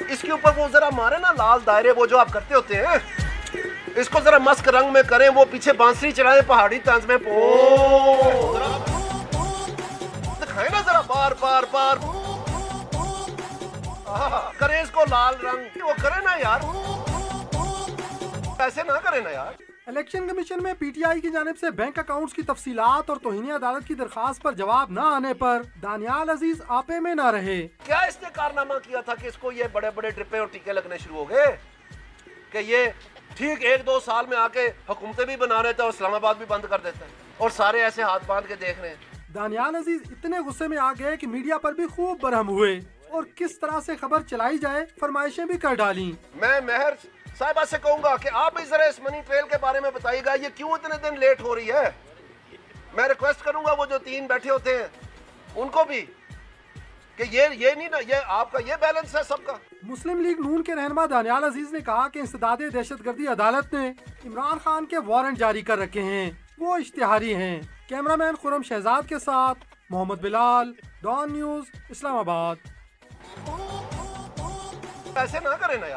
इसके ऊपर वो जरा मारे ना लाल दायरे, वो जो आप करते होते हैं, इसको जरा मस्क रंग में करें, वो पीछे बांसुरी चलाए पहाड़ी तंज में, दिखाए ना जरा, बार बार बार करें इसको लाल रंग, वो करे ना यार, ऐसे ना करे ना यार। इलेक्शन कमीशन में पीटीआई की जानिब से बैंक अकाउंट्स की तफसीलात और तौहीन अदालत की दरखास्त पर जवाब न आने पर दानियाल अजीज आपे में न रहे। क्या इसने कारनामा किया था कि इसको ये बड़े बड़े ड्रिपे और टीके लगने शुरू हो गए कि ये ठीक 1-2 साल में आके हुकूमतें भी बना रहे थे और इस्लामाबाद भी बंद कर देते हैं और सारे ऐसे हाथ बांध के देख रहे हैं। दानियाल अजीज इतने गुस्से में आ गए कि मीडिया पर भी खूब बरहम हुए और किस तरह से खबर चलाई जाए फरमाइशें भी कर डाली। मैं मेहर साहिबा से कहूंगा कि आप भी जरा इस मनी ट्रेल के बारे में बताइएगा, ये क्यों इतने दिन लेट हो रही है। मैं रिक्वेस्ट करूंगा वो जो 3 बैठे होते हैं उनको भी कि ये नहीं ना, ये आपका ये बैलेंस है सबका। मुस्लिम लीग नून के रहनुमा दानियाल अजीज ने कहा कि इंसदादे दहशतगर्दी अदालत ने इमरान खान के वारंट जारी कर रखे हैं, वो इश्तिहारी हैं। कैमरामैन खुरम शहजाद के साथ मोहम्मद बिलाल, डॉन न्यूज़, इस्लामाबाद। ऐसे ना करें ना यार।